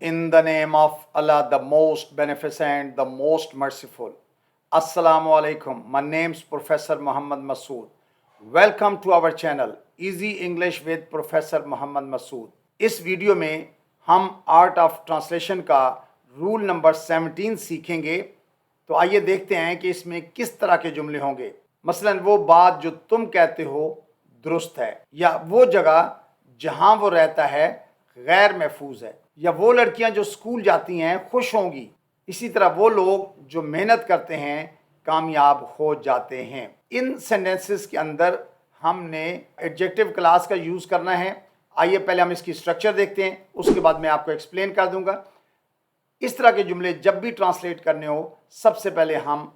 In the name of Allah, the most beneficent, the most merciful. Assalamu alaikum. My name's Professor Muhammad Masood. Welcome to our channel, Easy English with Professor Muhammad Masood. इस video में हम art of translation का rule number 17 सीखेंगे। तो आइए देखते हैं कि इसमें किस तरह के जुमले होंगे। मसलन वो बात जो तुम कहते हो दुरुस्त है, या वो जगह जहां वो रहता है गैर महफूज है, या वो लड़कियां जो स्कूल जाती हैं खुश होंगी। इसी तरह वो लोग जो मेहनत करते हैं कामयाब हो जाते हैं। इन सेंटेंसेस के अंदर हमने एडजेक्टिव क्लास का यूज़ करना है। आइए पहले हम इसकी स्ट्रक्चर देखते हैं, उसके बाद मैं आपको एक्सप्लेन कर दूंगा। इस तरह के जुमले जब भी ट्रांसलेट करने हो सबसे पहले हम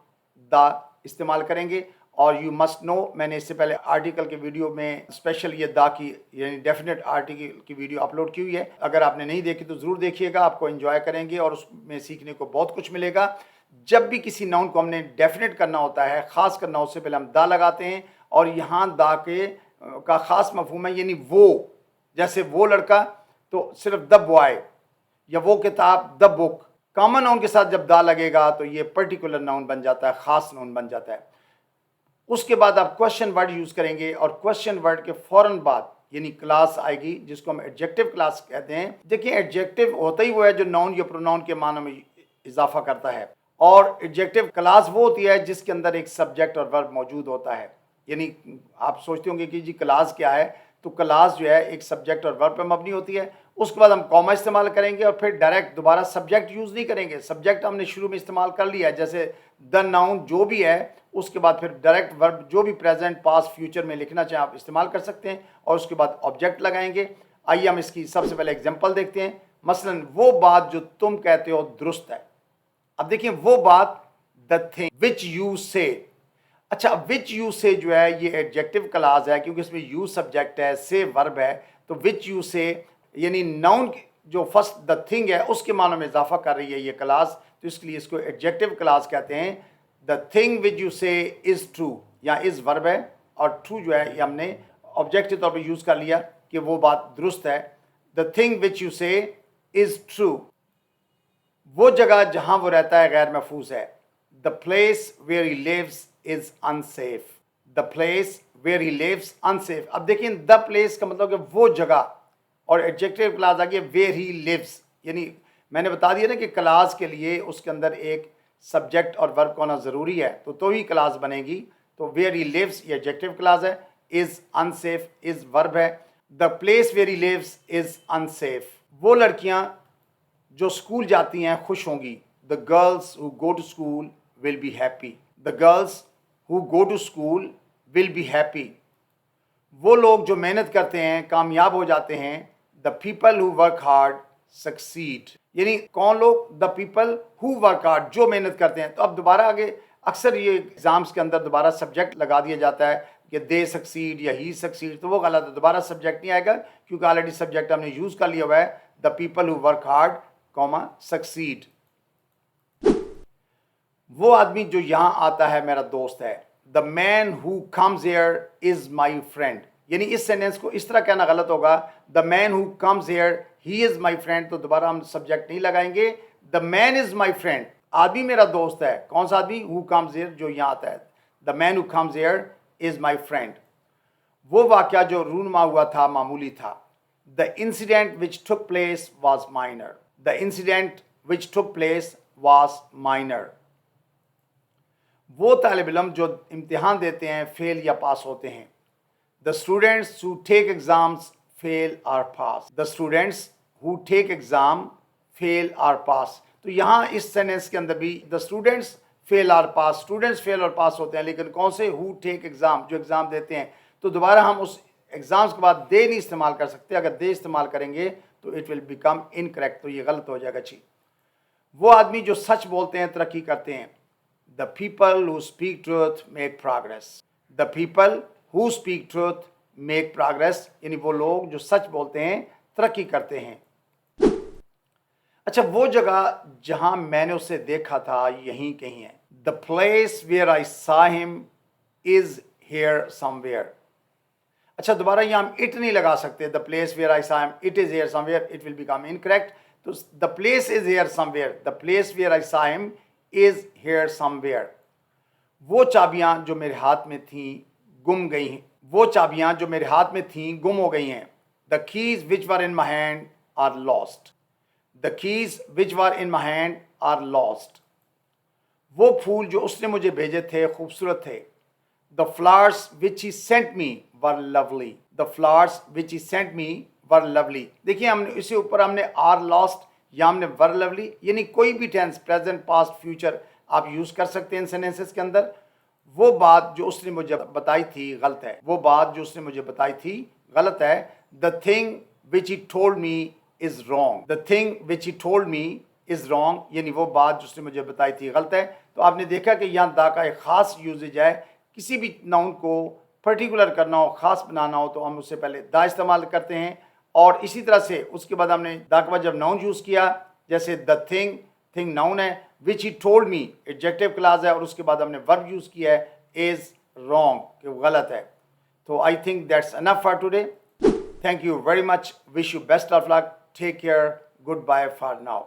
द इस्तेमाल करेंगे। और यू मस्ट नो, मैंने इससे पहले आर्टिकल के वीडियो में स्पेशल ये दा की यानी डेफिनेट आर्टिकल की वीडियो अपलोड की हुई है। अगर आपने नहीं देखी तो ज़रूर देखिएगा, आपको एंजॉय करेंगे और उसमें सीखने को बहुत कुछ मिलेगा। जब भी किसी नाउन को हमने डेफिनेट करना होता है, ख़ास करना, उससे पहले हम दा लगाते हैं। और यहाँ दा के का ख़ास मफहूम है, यानी वो, जैसे वो लड़का तो सिर्फ द बॉय, या वो किताब द बुक। कॉमन नाउन के साथ जब दा लगेगा तो ये पर्टिकुलर नाउन बन जाता है, ख़ास नाउन बन जाता है। उसके बाद आप क्वेश्चन वर्ड यूज़ करेंगे और क्वेश्चन वर्ड के फ़ौरन बाद यानी क्लास आएगी जिसको हम एडजेक्टिव क्लास कहते हैं। देखिए, एडजेक्टिव होता ही वो है जो नाउन या प्रोनाउन के मानों में इजाफा करता है, और एडजेक्टिव क्लास वो होती है जिसके अंदर एक सब्जेक्ट और वर्ब मौजूद होता है। यानी आप सोचते होंगे कि जी क्लास क्या है, तो क्लास जो है एक सब्जेक्ट और वर्ब पर मबनी होती है। उसके बाद हम कॉमा इस्तेमाल करेंगे और फिर डायरेक्ट दोबारा सब्जेक्ट यूज़ नहीं करेंगे। सब्जेक्ट हमने शुरू में इस्तेमाल कर लिया है, जैसे द नाउन जो भी है, उसके बाद फिर डायरेक्ट वर्ब जो भी प्रेजेंट पास्ट फ्यूचर में लिखना चाहें आप इस्तेमाल कर सकते हैं, और उसके बाद ऑब्जेक्ट लगाएंगे। आइए हम इसकी सबसे पहले एग्जांपल देखते हैं। मसलन वो बात जो तुम कहते हो दुरुस्त है। अब देखिए, वो बात द थिंग विच यू से। अच्छा, विच यू से जो है ये एडजेक्टिव क्लास है, क्योंकि इसमें यू सब्जेक्ट है, से वर्ब है। तो विच यू से यानी नाउन जो फर्स्ट द थिंग है उसके मानों में इजाफा कर रही है ये क्लास, तो इसके लिए इसको एडजेक्टिव क्लास कहते हैं। The thing which you say is true, या इज़ वर्ब है, और ट्रू जो है ये हमने ऑब्जेक्ट के तौर पर यूज़ कर लिया कि वो बात दुरुस्त है। The thing which you say is true, वो जगह जहां वो रहता है गैर महफूज है। The place where he lives is unsafe. The place where he lives unsafe. अब देखिए, द प्लेस का मतलब कि वो जगह, और एडजेक्टिव क्लास आ गई वेयर ही लिव्स। यानी मैंने बता दिया ना कि क्लास के लिए उसके अंदर एक सब्जेक्ट और वर्ब होना ज़रूरी है, तो ही क्लास बनेगी। तो वेयर ही लिव्स ये एडजेक्टिव क्लास है, इज़ अनसेफ इज़ वर्ब है। The place where he lives is unsafe. वो लड़कियां जो स्कूल जाती हैं खुश होंगी। The girls who go to school will be happy. The girls who go to school will be happy. वो लोग जो मेहनत करते हैं कामयाब हो जाते हैं। The people who work hard succeed. यानी कौन लोग? The people who work hard, जो मेहनत करते हैं। तो अब दोबारा आगे अक्सर ये एग्जाम्स के अंदर दोबारा सब्जेक्ट लगा दिया जाता है कि दे सक्सीड या ही सक्सीड, तो वो गलत है। दोबारा सब्जेक्ट नहीं आएगा क्योंकि ऑलरेडी सब्जेक्ट हमने यूज़ कर लिया हुआ है। The people who work hard comma succeed. वो आदमी जो यहाँ आता है मेरा दोस्त है। The man who comes here is my friend. यानी इस सेंटेंस को इस तरह कहना गलत होगा, the man who comes here he is my friend. तो दोबारा हम सब्जेक्ट नहीं लगाएंगे। The man is my friend, आदमी मेरा दोस्त है। कौन सा आदमी? हु कम्स हियर, जो यहाँ आता है। The man who comes here is my friend. वो वाक़या जो रूनमा हुआ था मामूली था। The incident which took place was minor. The incident which took place was minor. वो तालिब इल्म जो इम्तिहान देते हैं फेल या पास होते हैं। The students who take exams fail or pass. The students who take exam fail or pass. तो यहाँ इस सेंटेंस के अंदर भी the students fail or pass, students fail और पास होते हैं, लेकिन कौन से? हु टेक एग्जाम, जो एग्ज़ाम देते हैं। तो दोबारा हम उस एग्ज़ाम्स के बाद दे नहीं इस्तेमाल कर सकते। अगर दे इस्तेमाल करेंगे तो इट विल बिकम इनकरेक्ट, तो ये गलत हो जाएगा। जी, वो आदमी जो सच बोलते हैं तरक्की करते हैं। The people who speak truth make progress. The people who speak truth make progress. यानी वो लोग जो सच बोलते हैं तरक्की करते हैं। अच्छा, वो जगह जहां मैंने उसे देखा था यहीं कहीं है। The place where I saw him is here somewhere. अच्छा, दोबारा यहाँ हम it नहीं लगा सकते। The place where I saw him it is here somewhere, it will become incorrect. تو the place is here somewhere, the place where I saw him is here somewhere. وہ چابیاں جو میرے ہاتھ میں تھیں گم گئی ہیں، وہ چابیاں جو میرے ہاتھ میں تھیں گم ہو گئی ہیں. The keys which were in my hand are lost. The keys which were in my hand are lost. وہ پھول جو اس نے مجھے بھیجے تھے خوبصورت تھے. The flowers which he sent me were lovely. The flowers which he sent me were lovely. دیکھیے ہم نے اسی اوپر ہم نے are lost یا ہم نے were lovely، یعنی کوئی بھی ٹینس present past future آپ یوز کر سکتے ہیں ان سینٹنسز کے اندر. وہ بات جو اس نے مجھے بتائی تھی غلط ہے. وہ بات جو اس نے مجھے بتائی تھی غلط ہے. The thing which he told me is wrong. The thing which he told me is wrong، یعنی وہ بات جو اس نے مجھے بتائی تھی غلط ہے. تو آپ نے دیکھا کہ یہاں دا کا ایک خاص یوزیج ہے. کسی بھی ناؤن کو پرٹیکولر کرنا ہو، خاص بنانا ہو تو ہم اس سے پہلے دا استعمال کرتے ہیں. اور اسی طرح سے اس کے بعد ہم نے دا کے بعد جب ناؤن یوز کیا، جیسے دا تھنگ ناؤن ہے، which he told me adjective class ہے، اور اس کے بعد ہم نے ورب یوز کیا ہے از رانگ، کہ وہ غلط ہے. تو I think that's enough for today. Thank you very much. Wish you best of luck. Take care. Goodbye for now.